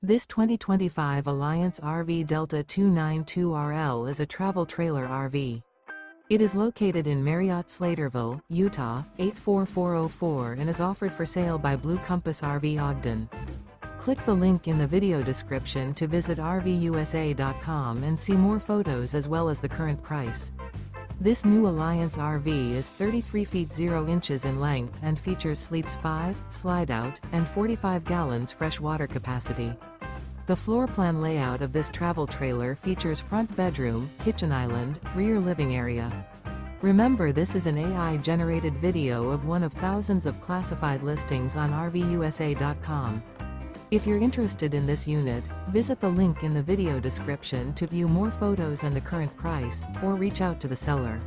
This 2025 Alliance RV Delta 292RL is a travel trailer RV. It is located in Marriott-Slaterville, Utah, 84404 and is offered for sale by Blue Compass RV Ogden. Click the link in the video description to visit RVUSA.com and see more photos as well as the current price. This new Alliance RV is 33 feet 0 inches in length and features sleeps 5, slide-out, and 45 gallons fresh water capacity. The floor plan layout of this travel trailer features front bedroom, kitchen island, rear living area. Remember, this is an AI-generated video of one of thousands of classified listings on RVUSA.com. If you're interested in this unit, visit the link in the video description to view more photos and the current price, or reach out to the seller.